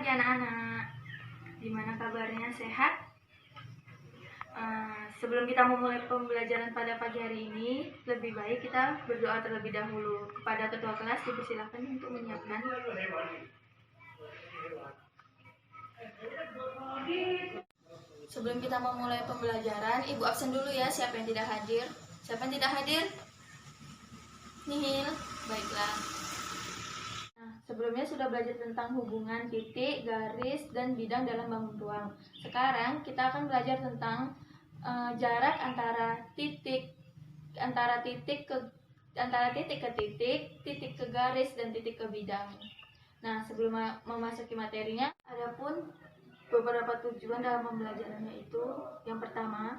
pagi anak-anak. Gimana kabarnya, sehat? Sebelum kita memulai pembelajaran pada pagi hari ini, lebih baik kita berdoa terlebih dahulu. Kepada ketua kelas dipersilakan untuk menyiapkan. Sebelum kita memulai pembelajaran, Ibu absen dulu ya. Siapa yang tidak hadir? Siapa yang tidak hadir? Nihil. Baiklah. Sebelumnya sudah belajar tentang hubungan titik, garis, dan bidang dalam bangun ruang. Sekarang kita akan belajar tentang jarak antara titik ke titik ke garis, dan titik ke bidang. Nah, sebelum memasuki materinya, adapun beberapa tujuan dalam pembelajarannya itu, yang pertama,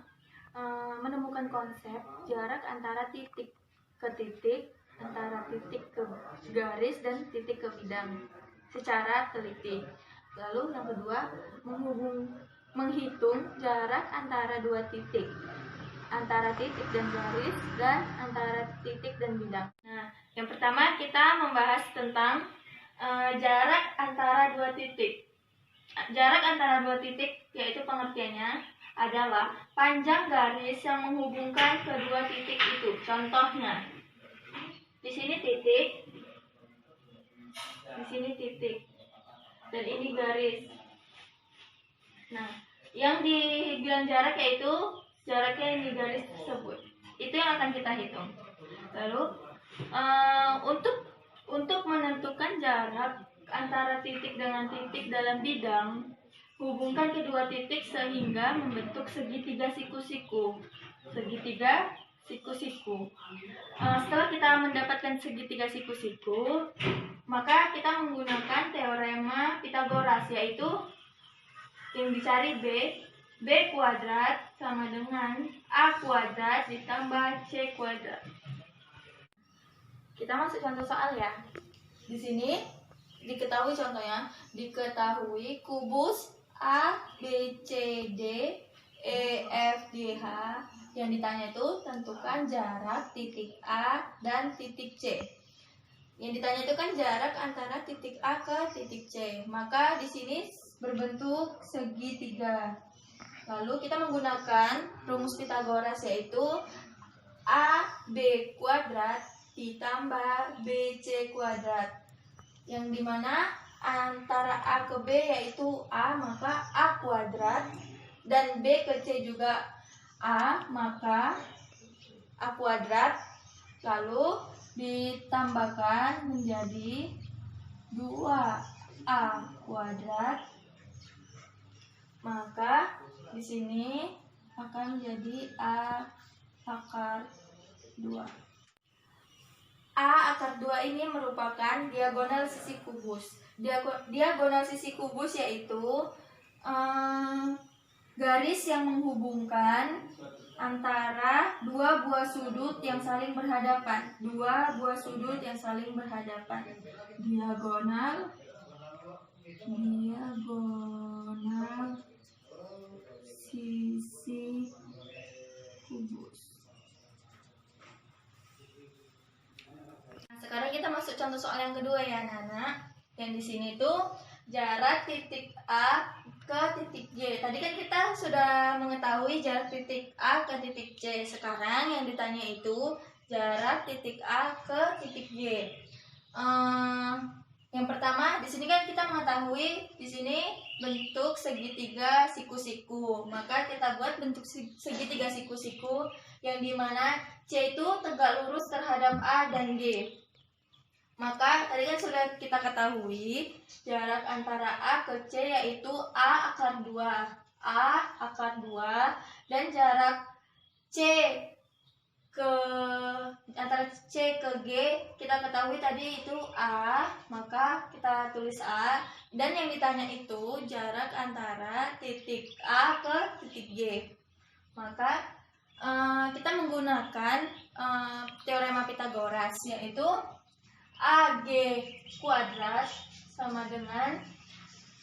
menemukan konsep jarak antara titik ke titik, antara titik ke garis dan titik ke bidang secara teliti. Lalu yang kedua, menghitung jarak antara dua titik, antara titik dan garis, dan antara titik dan bidang. Nah, yang pertama kita membahas tentang jarak antara dua titik. Jarak antara dua titik yaitu pengertiannya adalah panjang garis yang menghubungkan kedua titik itu. Contohnya, di sini titik, di sini titik, dan ini garis. Nah, yang dibilang jarak yaitu jaraknya yang di garis tersebut. Itu yang akan kita hitung. Lalu untuk menentukan jarak antara titik dengan titik dalam bidang, hubungkan kedua titik sehingga membentuk segitiga siku-siku. Segitiga siku-siku. Setelah kita mendapatkan segitiga siku-siku, maka kita menggunakan teorema Pythagoras, yaitu yang dicari B kuadrat sama dengan A kuadrat ditambah C kuadrat. Kita masuk contoh soal ya. Di sini diketahui contohnya, diketahui kubus A, B, C, D, E, F, G, H. Yang ditanya itu tentukan jarak titik A dan titik C. Yang ditanya itu kan jarak antara titik A ke titik C. Maka di sini berbentuk segitiga. Lalu kita menggunakan rumus Pythagoras, yaitu AB kuadrat ditambah BC kuadrat. Yang dimana antara A ke B yaitu A, maka A kuadrat, dan B ke C juga A, maka A kuadrat, lalu ditambahkan menjadi 2A kuadrat, maka di sini akan menjadi A akar 2. A akar 2 ini merupakan diagonal sisi kubus. Diagonal sisi kubus yaitu garis yang menghubungkan antara dua buah sudut yang saling berhadapan. Dua buah sudut yang saling berhadapan. Diagonal sisi kubus. Nah, sekarang kita masuk contoh soal yang kedua ya, anak-anak. Yang di sini tuh jarak titik A ke titik Y. Tadi kan kita sudah mengetahui jarak titik A ke titik C. Sekarang yang ditanya itu jarak titik A ke titik Y. Yang pertama, di sini kan kita mengetahui di sini bentuk segitiga siku-siku. Maka kita buat bentuk segitiga siku-siku yang dimana C itu tegak lurus terhadap A dan G. Maka tadi kan sudah kita ketahui jarak antara A ke C yaitu A akar 2. A akar 2, dan jarak antara C ke G kita ketahui tadi itu A, maka kita tulis A. Dan yang ditanya itu jarak antara titik A ke titik G. Maka kita menggunakan teorema Pythagoras, yaitu AG kuadrat sama dengan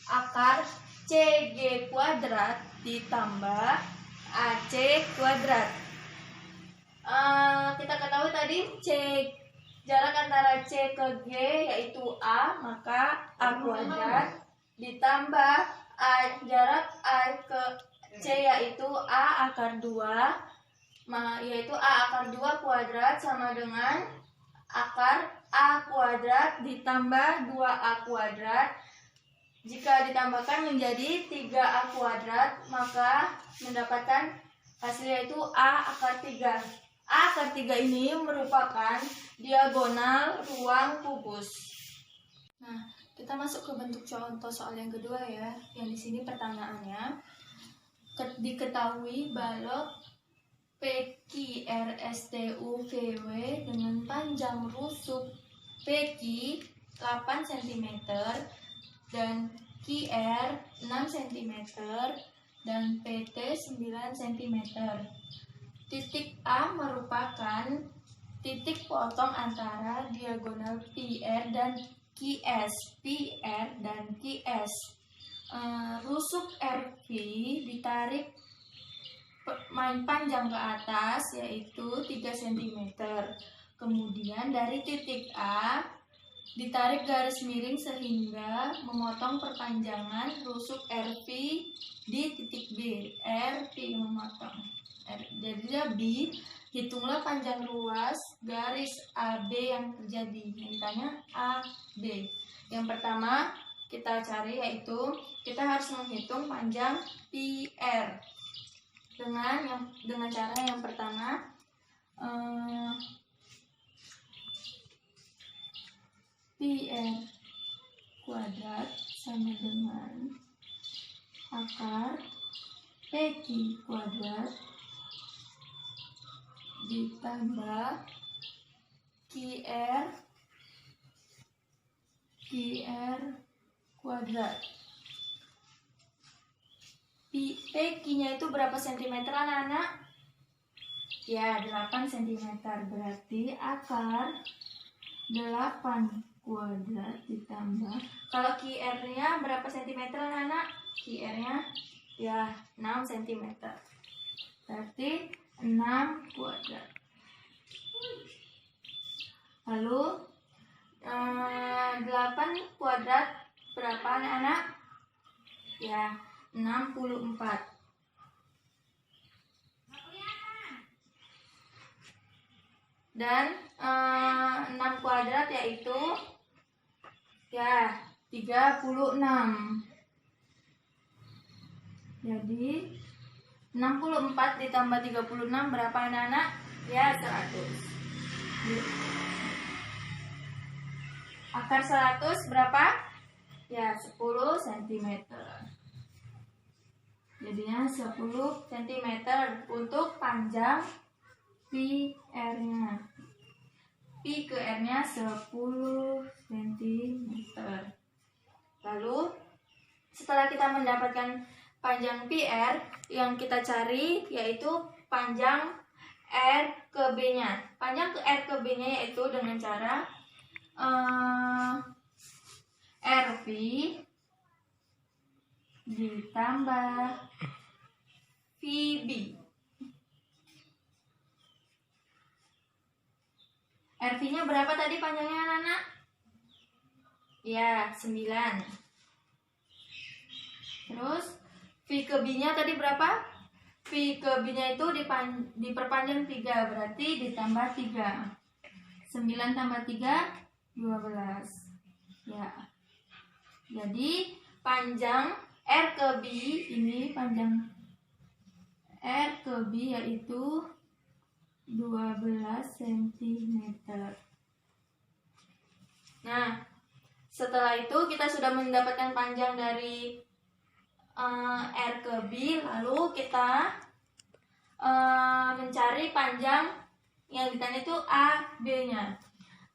akar CG kuadrat ditambah AC kuadrat. Kita ketahui tadi jarak antara C ke G yaitu A, maka A kuadrat ditambah jarak A ke C yaitu A akar 2, yaitu A akar 2 kuadrat sama dengan akar A kuadrat ditambah 2A kuadrat. Jika ditambahkan menjadi 3A kuadrat, maka mendapatkan hasil yaitu A akar 3. A akar 3 ini merupakan diagonal ruang kubus. Nah, kita masuk ke bentuk contoh soal yang kedua ya. Yang di sini pertanyaannya, diketahui balok PQRSTUVW dengan panjang rusuk PQ 8 cm dan QR 6 cm dan PT 9 cm. Titik A merupakan titik potong antara diagonal PR dan QS. PR dan QS. Rusuk RV ditarik main panjang ke atas yaitu 3 cm. Kemudian dari titik A ditarik garis miring sehingga memotong perpanjangan rusuk RV di titik B. RV memotong. Jadi B, hitunglah panjang ruas garis AB yang terjadi. Yang ditanya AB. Yang pertama kita cari yaitu kita harus menghitung panjang PR dengan cara yang pertama PR kuadrat sama dengan akar PQ kuadrat ditambah QR kuadrat. PQ-nya itu berapa sentimeter anak-anak? Ya, 8 cm. Berarti akar 8 kuadrat ditambah, kalau QR-nya berapa sentimeter anak-anak? QR-nya ya 6 cm. Berarti 6 kuadrat. Lalu 8 kuadrat berapa anak-anak? Ya 64. Dan 6 kuadrat yaitu ya 36. Jadi 64 ditambah 36 berapa anak-anak? Ya 100. Akar 100 berapa? Ya 10 cm. Jadinya 10 cm untuk panjang PR-nya. Pi ke R-nya 10 cm. Lalu setelah kita mendapatkan panjang PR, yang kita cari yaitu panjang R ke B-nya. Panjang ke R ke B-nya yaitu dengan cara RV ditambah VB. RV-nya berapa tadi panjangnya anak-anak? Ya, 9. Terus V ke B-nya tadi berapa? V ke B-nya itu diperpanjang 3, berarti ditambah 3. 9 tambah 3, 12. Ya. Jadi panjang R ke B ini, panjang R ke B yaitu 12 cm. Nah, setelah itu kita sudah mendapatkan panjang dari R ke B, lalu kita mencari panjang yang ditanya itu A, B-nya.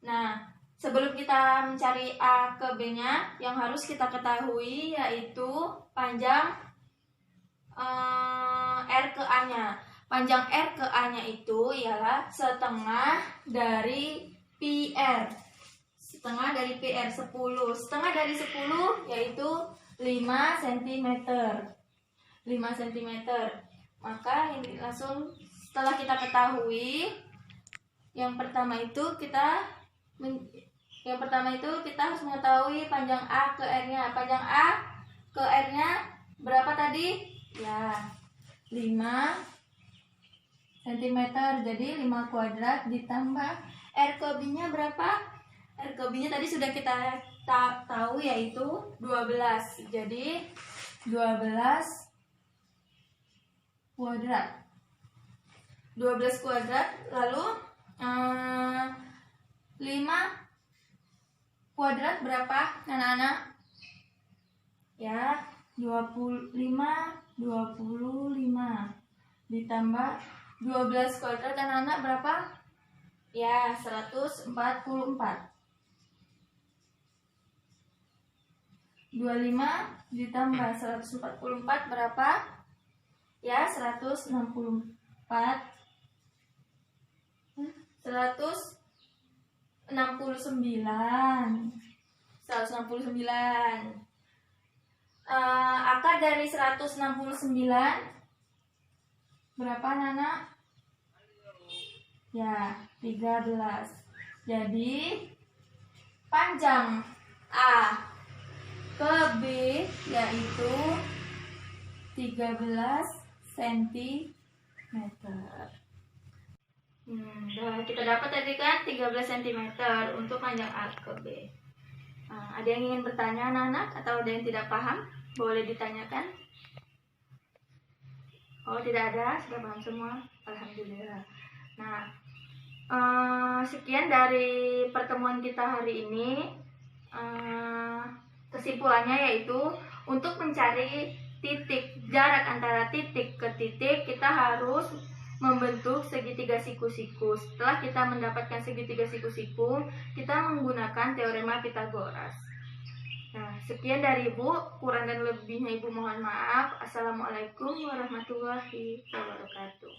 Nah, sebelum kita mencari A ke B-nya, yang harus kita ketahui yaitu panjang R ke A-nya. Panjang R ke A-nya itu ialah setengah dari PR. Setengah dari PR 10. Setengah dari 10 yaitu 5 cm. 5 cm. Maka ini langsung setelah kita ketahui yang pertama itu kita harus mengetahui panjang A ke R-nya. Panjang A ke R-nya berapa tadi? Ya, 5 cm. Jadi 5 kuadrat ditambah R ke B-nya berapa? R ke B-nya tadi sudah kita tahu yaitu 12. Jadi 12 kuadrat. 12 kuadrat lalu 5 kuadrat berapa anak-anak? Ya, 25 ditambah 12 kuadrat anak-anak berapa? Ya, 144. 25 ditambah 144 berapa? Ya, 169. 169. Akar dari 169 berapa Nana? Ya, 13. Jadi panjang A ke B yaitu 13 cm. Kita dapat tadi kan 13 cm untuk panjang A ke B. Ada yang ingin bertanya anak-anak atau ada yang tidak paham? Boleh ditanyakan. Oh, tidak ada, sudah paham semua. Alhamdulillah. Nah, sekian dari pertemuan kita hari ini. Kesimpulannya yaitu untuk mencari titik jarak antara titik ke titik kita harus membentuk segitiga siku-siku. Setelah kita mendapatkan segitiga siku-siku, kita menggunakan teorema Pythagoras. Nah, sekian dari Ibu, kurang dan lebihnya Ibu mohon maaf. Assalamualaikum warahmatullahi wabarakatuh.